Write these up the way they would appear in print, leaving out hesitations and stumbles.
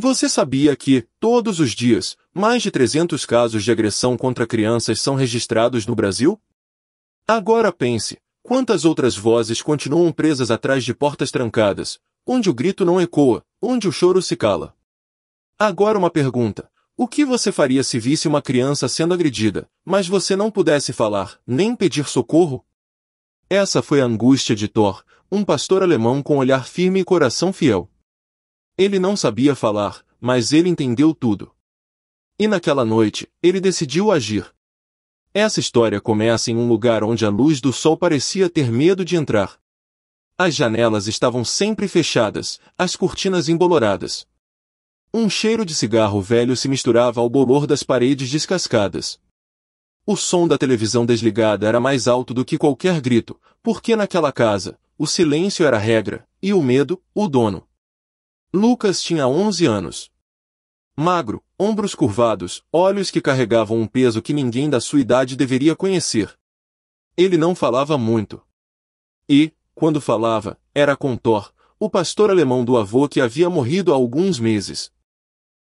Você sabia que, todos os dias, mais de 300 casos de agressão contra crianças são registrados no Brasil? Agora pense, quantas outras vozes continuam presas atrás de portas trancadas, onde o grito não ecoa, onde o choro se cala? Agora uma pergunta. O que você faria se visse uma criança sendo agredida, mas você não pudesse falar, nem pedir socorro? Essa foi a angústia de Thor, um pastor alemão com olhar firme e coração fiel. Ele não sabia falar, mas ele entendeu tudo. E naquela noite, ele decidiu agir. Essa história começa em um lugar onde a luz do sol parecia ter medo de entrar. As janelas estavam sempre fechadas, as cortinas emboloradas. Um cheiro de cigarro velho se misturava ao bolor das paredes descascadas. O som da televisão desligada era mais alto do que qualquer grito, porque naquela casa, o silêncio era a regra, e o medo, o dono. Lucas tinha 11 anos. Magro, ombros curvados, olhos que carregavam um peso que ninguém da sua idade deveria conhecer. Ele não falava muito. E, quando falava, era com Thor, o pastor alemão do avô que havia morrido há alguns meses.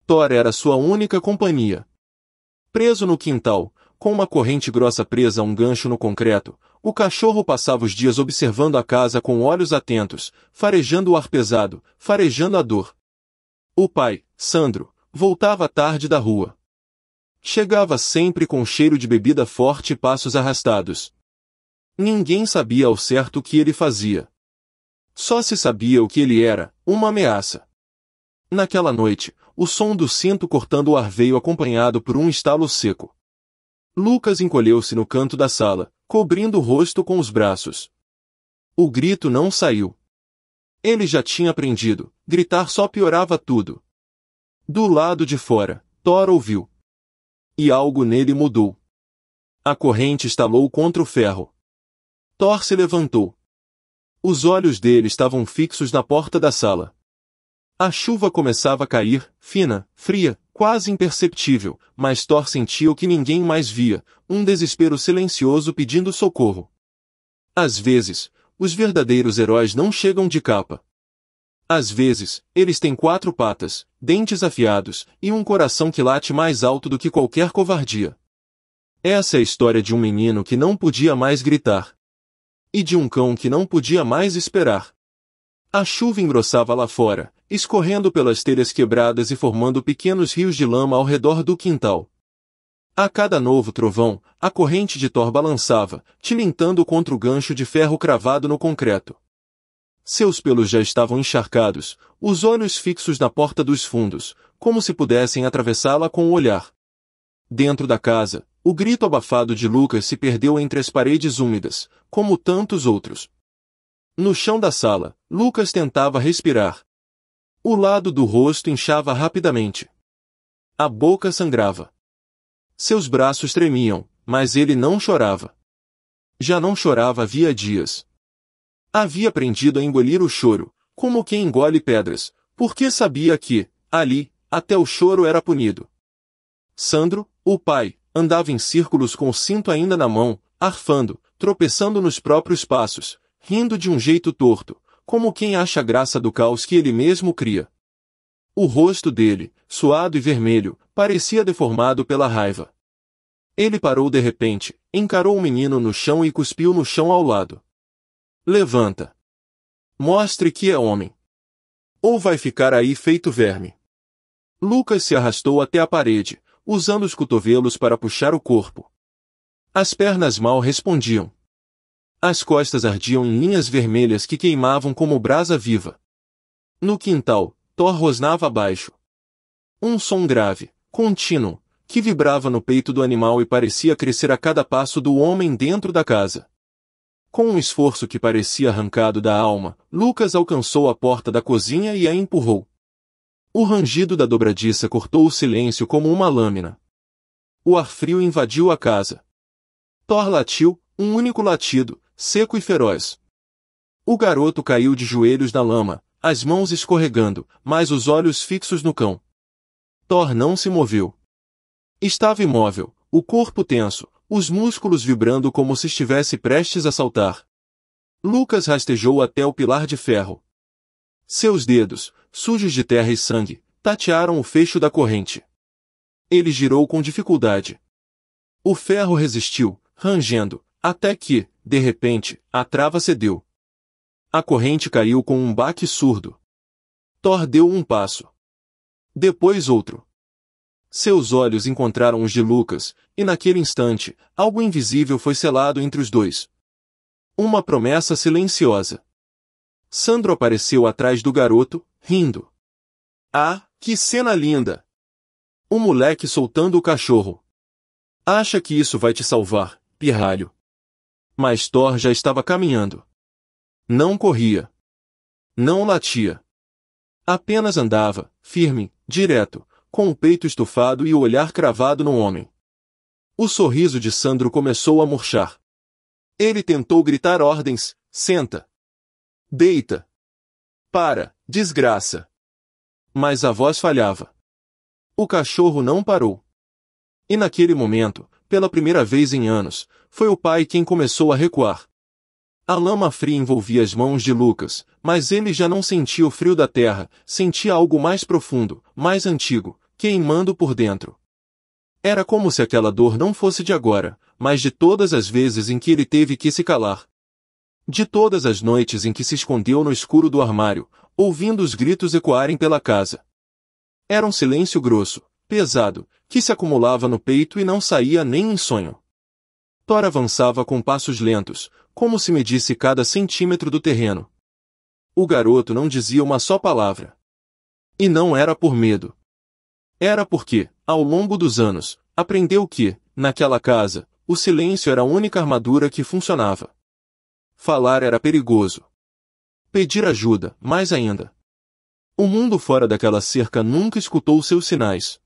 Thor era sua única companhia. Preso no quintal, com uma corrente grossa presa a um gancho no concreto, o cachorro passava os dias observando a casa com olhos atentos, farejando o ar pesado, farejando a dor. O pai, Sandro, voltava à tarde da rua. Chegava sempre com cheiro de bebida forte e passos arrastados. Ninguém sabia ao certo o que ele fazia. Só se sabia o que ele era, uma ameaça. Naquela noite, o som do cinto cortando o ar veio acompanhado por um estalo seco. Lucas encolheu-se no canto da sala, cobrindo o rosto com os braços. O grito não saiu. Ele já tinha aprendido, gritar só piorava tudo. Do lado de fora, Thor ouviu. E algo nele mudou. A corrente estalou contra o ferro. Thor se levantou. Os olhos dele estavam fixos na porta da sala. A chuva começava a cair, fina, fria, quase imperceptível, mas Thor sentia o que ninguém mais via, um desespero silencioso pedindo socorro. Às vezes, os verdadeiros heróis não chegam de capa. Às vezes, eles têm 4 patas, dentes afiados, e um coração que late mais alto do que qualquer covardia. Essa é a história de um menino que não podia mais gritar. E de um cão que não podia mais esperar. A chuva engrossava lá fora, escorrendo pelas telhas quebradas e formando pequenos rios de lama ao redor do quintal. A cada novo trovão, a corrente de Thor balançava, tilintando contra o gancho de ferro cravado no concreto. Seus pelos já estavam encharcados, os olhos fixos na porta dos fundos, como se pudessem atravessá-la com o olhar. Dentro da casa, o grito abafado de Lucas se perdeu entre as paredes úmidas, como tantos outros. No chão da sala, Lucas tentava respirar. O lado do rosto inchava rapidamente. A boca sangrava. Seus braços tremiam, mas ele não chorava. Já não chorava havia dias. Havia aprendido a engolir o choro, como quem engole pedras, porque sabia que, ali, até o choro era punido. Sandro, o pai, andava em círculos com o cinto ainda na mão, arfando, tropeçando nos próprios passos, rindo de um jeito torto, como quem acha graça do caos que ele mesmo cria. O rosto dele, suado e vermelho, parecia deformado pela raiva. Ele parou de repente, encarou o menino no chão e cuspiu no chão ao lado. Levanta. Mostre que é homem. Ou vai ficar aí feito verme. Lucas se arrastou até a parede, usando os cotovelos para puxar o corpo. As pernas mal respondiam. As costas ardiam em linhas vermelhas que queimavam como brasa viva. No quintal, Thor rosnava abaixo. Um som grave, contínuo, que vibrava no peito do animal e parecia crescer a cada passo do homem dentro da casa. Com um esforço que parecia arrancado da alma, Lucas alcançou a porta da cozinha e a empurrou. O rangido da dobradiça cortou o silêncio como uma lâmina. O ar frio invadiu a casa. Thor latiu, um único latido, seco e feroz. O garoto caiu de joelhos na lama, as mãos escorregando, mas os olhos fixos no cão. Thor não se moveu. Estava imóvel, o corpo tenso, os músculos vibrando como se estivesse prestes a saltar. Lucas rastejou até o pilar de ferro. Seus dedos, sujos de terra e sangue, tatearam o fecho da corrente. Ele girou com dificuldade. O ferro resistiu, rangendo, até que, de repente, a trava cedeu. A corrente caiu com um baque surdo. Thor deu um passo. Depois outro. Seus olhos encontraram os de Lucas, e naquele instante, algo invisível foi selado entre os dois. Uma promessa silenciosa. Sandro apareceu atrás do garoto, rindo. Ah, que cena linda! O moleque soltando o cachorro. Acha que isso vai te salvar, pirralho? Mas Thor já estava caminhando. Não corria. Não latia. Apenas andava, firme, direto, com o peito estufado e o olhar cravado no homem. O sorriso de Sandro começou a murchar. Ele tentou gritar ordens: senta. Deita. Para, desgraça. Mas a voz falhava. O cachorro não parou. E naquele momento, pela primeira vez em anos, foi o pai quem começou a recuar. A lama fria envolvia as mãos de Lucas, mas ele já não sentia o frio da terra, sentia algo mais profundo, mais antigo, queimando por dentro. Era como se aquela dor não fosse de agora, mas de todas as vezes em que ele teve que se calar. De todas as noites em que se escondeu no escuro do armário, ouvindo os gritos ecoarem pela casa. Era um silêncio grosso, pesado, que se acumulava no peito e não saía nem em sonho. Thor avançava com passos lentos, como se medisse cada centímetro do terreno. O garoto não dizia uma só palavra. E não era por medo. Era porque, ao longo dos anos, aprendeu que, naquela casa, o silêncio era a única armadura que funcionava. Falar era perigoso. Pedir ajuda, mais ainda. O mundo fora daquela cerca nunca escutou seus sinais.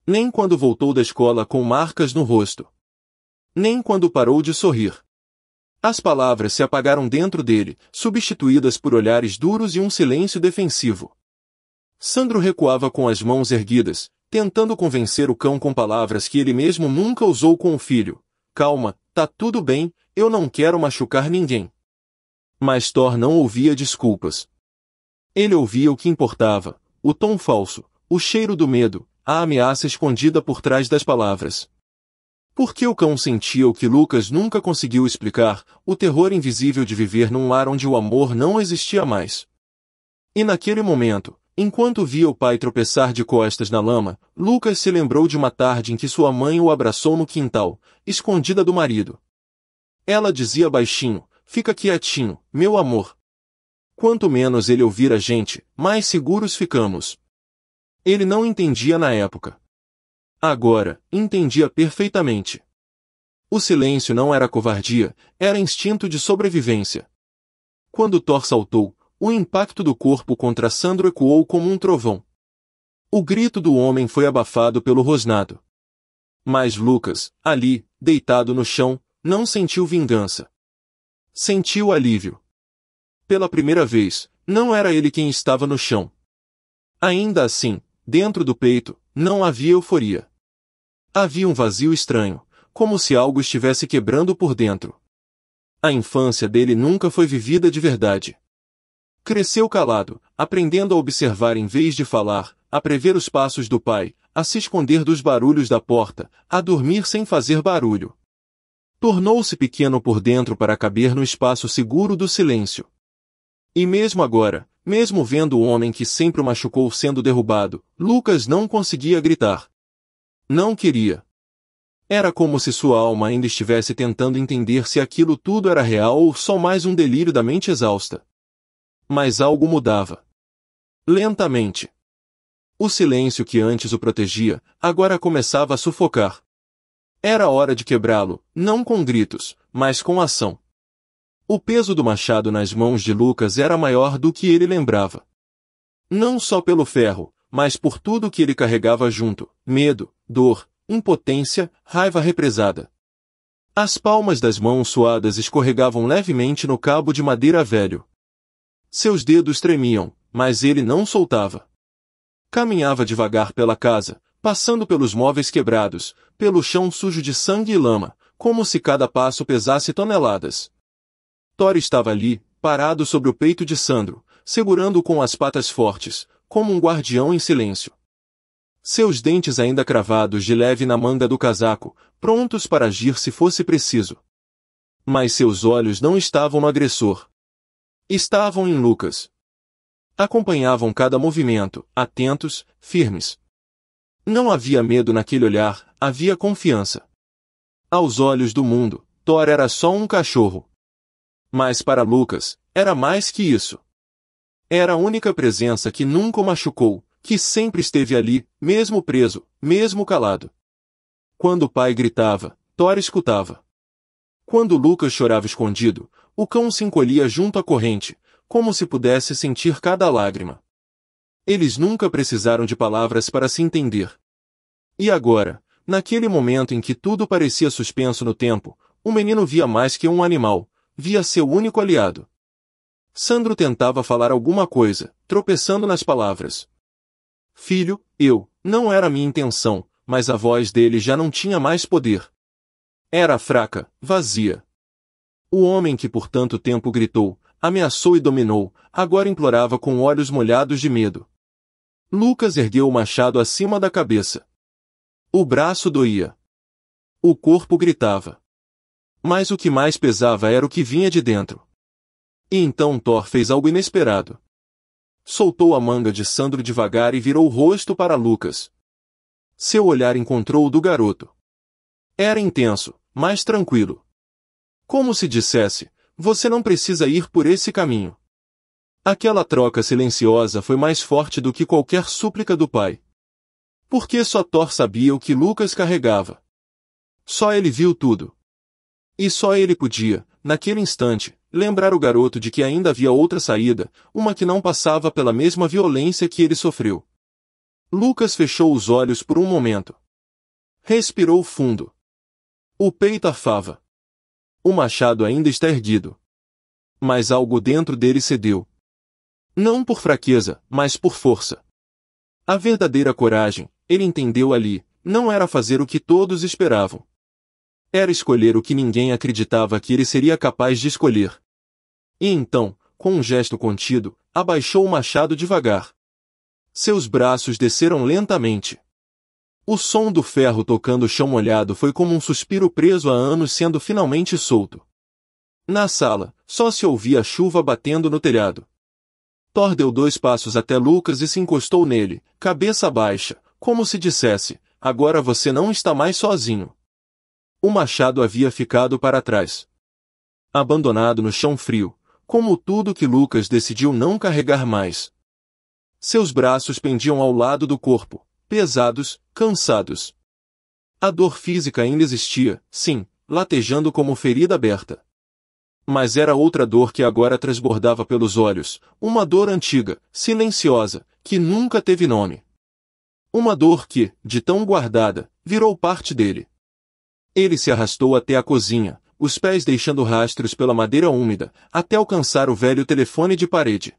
Nem quando voltou da escola com marcas no rosto. Nem quando parou de sorrir. As palavras se apagaram dentro dele, substituídas por olhares duros e um silêncio defensivo. Sandro recuava com as mãos erguidas, tentando convencer o cão com palavras que ele mesmo nunca usou com o filho. Calma, tá tudo bem, eu não quero machucar ninguém. Mas Thor não ouvia desculpas. Ele ouvia o que importava, o tom falso, o cheiro do medo, a ameaça escondida por trás das palavras. Porque o cão sentia o que Lucas nunca conseguiu explicar, o terror invisível de viver num lar onde o amor não existia mais. E naquele momento, enquanto via o pai tropeçar de costas na lama, Lucas se lembrou de uma tarde em que sua mãe o abraçou no quintal, escondida do marido. Ela dizia baixinho: fica quietinho, meu amor. Quanto menos ele ouvir a gente, mais seguros ficamos. Ele não entendia na época. Agora, entendia perfeitamente. O silêncio não era covardia, era instinto de sobrevivência. Quando Thor saltou, o impacto do corpo contra Sandro ecoou como um trovão. O grito do homem foi abafado pelo rosnado. Mas Lucas, ali, deitado no chão, não sentiu vingança. Sentiu alívio. Pela primeira vez, não era ele quem estava no chão. Ainda assim, dentro do peito, não havia euforia. Havia um vazio estranho, como se algo estivesse quebrando por dentro. A infância dele nunca foi vivida de verdade. Cresceu calado, aprendendo a observar em vez de falar, a prever os passos do pai, a se esconder dos barulhos da porta, a dormir sem fazer barulho. Tornou-se pequeno por dentro para caber no espaço seguro do silêncio. E mesmo agora, mesmo vendo o homem que sempre o machucou sendo derrubado, Lucas não conseguia gritar. Não queria. Era como se sua alma ainda estivesse tentando entender se aquilo tudo era real ou só mais um delírio da mente exausta. Mas algo mudava. Lentamente. O silêncio que antes o protegia, agora começava a sufocar. Era hora de quebrá-lo, não com gritos, mas com ação. O peso do machado nas mãos de Lucas era maior do que ele lembrava. Não só pelo ferro, mas por tudo que ele carregava junto: medo, dor, impotência, raiva represada. As palmas das mãos suadas escorregavam levemente no cabo de madeira velho. Seus dedos tremiam, mas ele não soltava. Caminhava devagar pela casa, passando pelos móveis quebrados, pelo chão sujo de sangue e lama, como se cada passo pesasse toneladas. Thor estava ali, parado sobre o peito de Sandro, segurando-o com as patas fortes, como um guardião em silêncio. Seus dentes ainda cravados de leve na manga do casaco, prontos para agir se fosse preciso. Mas seus olhos não estavam no agressor. Estavam em Lucas. Acompanhavam cada movimento, atentos, firmes. Não havia medo naquele olhar, havia confiança. Aos olhos do mundo, Thor era só um cachorro. Mas para Lucas, era mais que isso. Era a única presença que nunca o machucou, que sempre esteve ali, mesmo preso, mesmo calado. Quando o pai gritava, Thor escutava. Quando Lucas chorava escondido, o cão se encolhia junto à corrente, como se pudesse sentir cada lágrima. Eles nunca precisaram de palavras para se entender. E agora, naquele momento em que tudo parecia suspenso no tempo, o menino via mais que um animal, via seu único aliado. Sandro tentava falar alguma coisa, tropeçando nas palavras. Filho, não era minha intenção, mas a voz dele já não tinha mais poder. Era fraca, vazia. O homem que por tanto tempo gritou, ameaçou e dominou, agora implorava com olhos molhados de medo. Lucas ergueu o machado acima da cabeça. O braço doía. O corpo gritava. Mas o que mais pesava era o que vinha de dentro. E então Thor fez algo inesperado. Soltou a manga de Sandro devagar e virou o rosto para Lucas. Seu olhar encontrou o do garoto. Era intenso, mas tranquilo. Como se dissesse, você não precisa ir por esse caminho. Aquela troca silenciosa foi mais forte do que qualquer súplica do pai. Porque só Thor sabia o que Lucas carregava. Só ele viu tudo. E só ele podia, naquele instante, lembrar o garoto de que ainda havia outra saída, uma que não passava pela mesma violência que ele sofreu. Lucas fechou os olhos por um momento. Respirou fundo. O peito arfava. O machado ainda está erguido. Mas algo dentro dele cedeu. Não por fraqueza, mas por força. A verdadeira coragem, ele entendeu ali, não era fazer o que todos esperavam. Era escolher o que ninguém acreditava que ele seria capaz de escolher. E então, com um gesto contido, abaixou o machado devagar. Seus braços desceram lentamente. O som do ferro tocando o chão molhado foi como um suspiro preso há anos sendo finalmente solto. Na sala, só se ouvia a chuva batendo no telhado. Thor deu 2 passos até Lucas e se encostou nele, cabeça baixa, como se dissesse, agora você não está mais sozinho. O machado havia ficado para trás. Abandonado no chão frio, como tudo que Lucas decidiu não carregar mais. Seus braços pendiam ao lado do corpo, pesados, cansados. A dor física ainda existia, sim, latejando como ferida aberta. Mas era outra dor que agora transbordava pelos olhos, uma dor antiga, silenciosa, que nunca teve nome. Uma dor que, de tão guardada, virou parte dele. Ele se arrastou até a cozinha, os pés deixando rastros pela madeira úmida, até alcançar o velho telefone de parede.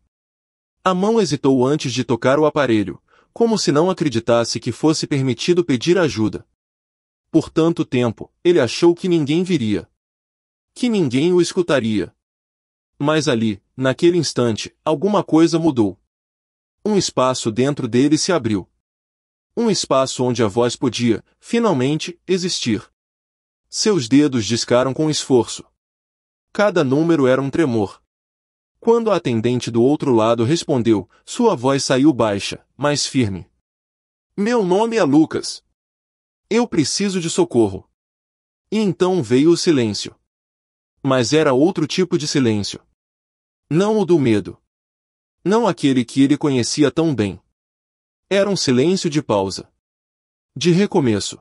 A mão hesitou antes de tocar o aparelho, como se não acreditasse que fosse permitido pedir ajuda. Por tanto tempo, ele achou que ninguém viria. Que ninguém o escutaria. Mas ali, naquele instante, alguma coisa mudou. Um espaço dentro dele se abriu. Um espaço onde a voz podia, finalmente, existir. Seus dedos discaram com esforço. Cada número era um tremor. Quando a atendente do outro lado respondeu, sua voz saiu baixa, mas firme. Meu nome é Lucas. Eu preciso de socorro. E então veio o silêncio. Mas era outro tipo de silêncio. Não o do medo. Não aquele que ele conhecia tão bem. Era um silêncio de pausa. De recomeço.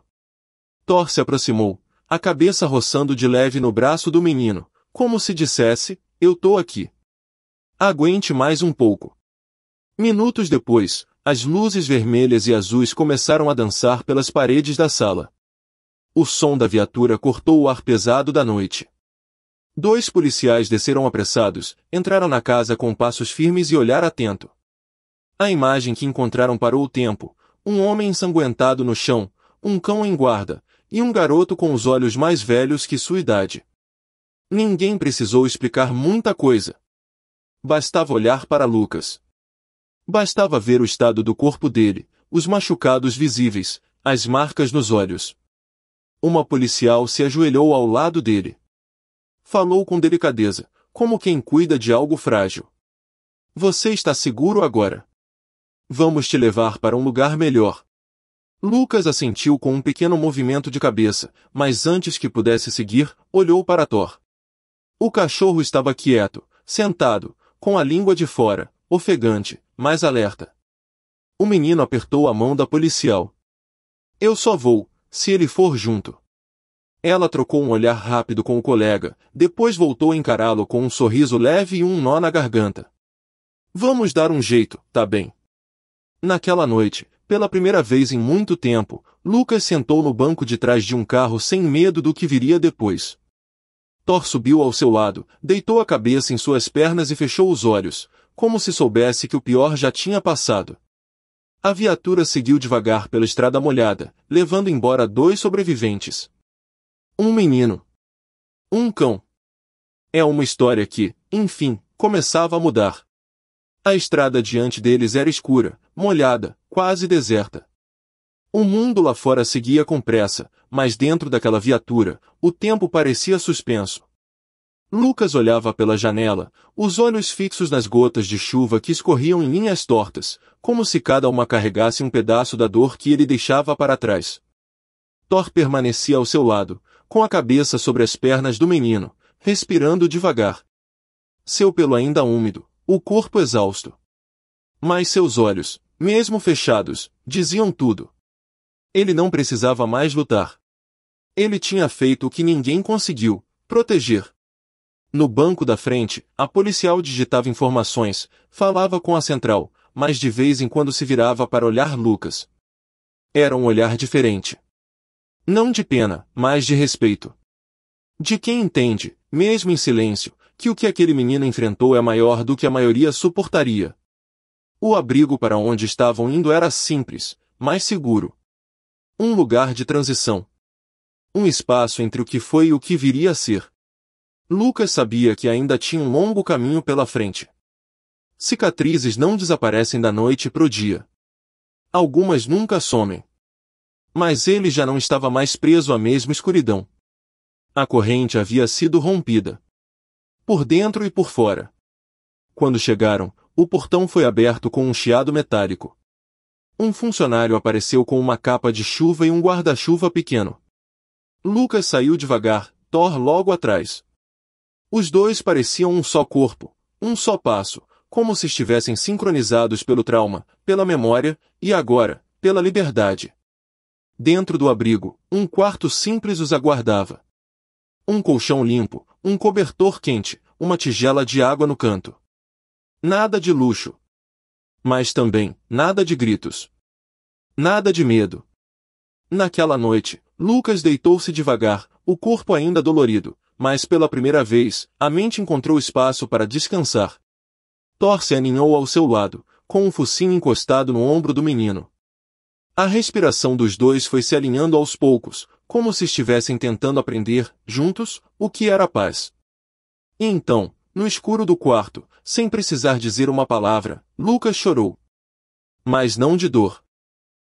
Thor se aproximou, a cabeça roçando de leve no braço do menino, como se dissesse, eu tô aqui. Aguente mais um pouco. Minutos depois, as luzes vermelhas e azuis começaram a dançar pelas paredes da sala. O som da viatura cortou o ar pesado da noite. 2 policiais desceram apressados, entraram na casa com passos firmes e olhar atento. A imagem que encontraram parou o tempo, um homem ensanguentado no chão, um cão em guarda, e um garoto com os olhos mais velhos que sua idade. Ninguém precisou explicar muita coisa. Bastava olhar para Lucas. Bastava ver o estado do corpo dele, os machucados visíveis, as marcas nos olhos. Uma policial se ajoelhou ao lado dele. Falou com delicadeza, como quem cuida de algo frágil. Você está seguro agora? Vamos te levar para um lugar melhor. Lucas assentiu com um pequeno movimento de cabeça, mas antes que pudesse seguir, olhou para Thor. O cachorro estava quieto, sentado, com a língua de fora, ofegante, mas alerta. O menino apertou a mão da policial. Eu só vou, se ele for junto. Ela trocou um olhar rápido com o colega, depois voltou a encará-lo com um sorriso leve e um nó na garganta. Vamos dar um jeito, tá bem? Naquela noite, pela primeira vez em muito tempo, Lucas sentou no banco de trás de um carro sem medo do que viria depois. Thor subiu ao seu lado, deitou a cabeça em suas pernas e fechou os olhos, como se soubesse que o pior já tinha passado. A viatura seguiu devagar pela estrada molhada, levando embora 2 sobreviventes. Um menino. Um cão. É uma história que, enfim, começava a mudar. A estrada diante deles era escura, molhada, quase deserta. O mundo lá fora seguia com pressa, mas dentro daquela viatura, o tempo parecia suspenso. Lucas olhava pela janela, os olhos fixos nas gotas de chuva que escorriam em linhas tortas, como se cada uma carregasse um pedaço da dor que ele deixava para trás. Thor permanecia ao seu lado, com a cabeça sobre as pernas do menino, respirando devagar. Seu pelo ainda úmido, o corpo exausto. Mas seus olhos, mesmo fechados, diziam tudo. Ele não precisava mais lutar. Ele tinha feito o que ninguém conseguiu, proteger. No banco da frente, a policial digitava informações, falava com a central, mas de vez em quando se virava para olhar Lucas. Era um olhar diferente. Não de pena, mas de respeito. De quem entende, mesmo em silêncio, que o que aquele menino enfrentou é maior do que a maioria suportaria. O abrigo para onde estavam indo era simples, mas seguro. Um lugar de transição. Um espaço entre o que foi e o que viria a ser. Lucas sabia que ainda tinha um longo caminho pela frente. Cicatrizes não desaparecem da noite pro dia. Algumas nunca somem. Mas ele já não estava mais preso à mesma escuridão. A corrente havia sido rompida. Por dentro e por fora. Quando chegaram, o portão foi aberto com um chiado metálico. Um funcionário apareceu com uma capa de chuva e um guarda-chuva pequeno. Lucas saiu devagar, Thor logo atrás. Os dois pareciam um só corpo, um só passo, como se estivessem sincronizados pelo trauma, pela memória, e agora, pela liberdade. Dentro do abrigo, um quarto simples os aguardava. Um colchão limpo, um cobertor quente, uma tigela de água no canto. Nada de luxo. Mas também, nada de gritos. Nada de medo. Naquela noite, Lucas deitou-se devagar, o corpo ainda dolorido, mas pela primeira vez, a mente encontrou espaço para descansar. Thor se aninhou ao seu lado, com um focinho encostado no ombro do menino. A respiração dos dois foi se alinhando aos poucos, como se estivessem tentando aprender, juntos, o que era paz. E então, no escuro do quarto, sem precisar dizer uma palavra, Lucas chorou. Mas não de dor.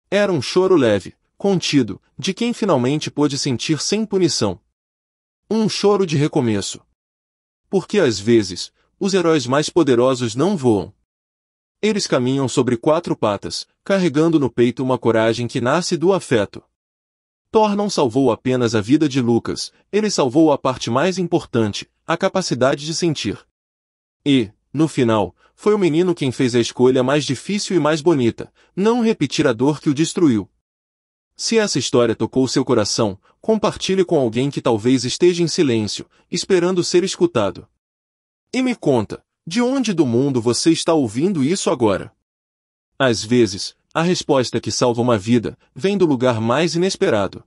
Era um choro leve, contido, de quem finalmente pôde sentir sem punição. Um choro de recomeço. Porque às vezes, os heróis mais poderosos não voam. Eles caminham sobre 4 patas, carregando no peito uma coragem que nasce do afeto. Thor não salvou apenas a vida de Lucas, ele salvou a parte mais importante, a capacidade de sentir. E, no final, foi o menino quem fez a escolha mais difícil e mais bonita, não repetir a dor que o destruiu. Se essa história tocou seu coração, compartilhe com alguém que talvez esteja em silêncio, esperando ser escutado. E me conta, de onde do mundo você está ouvindo isso agora? Às vezes, a resposta que salva uma vida vem do lugar mais inesperado.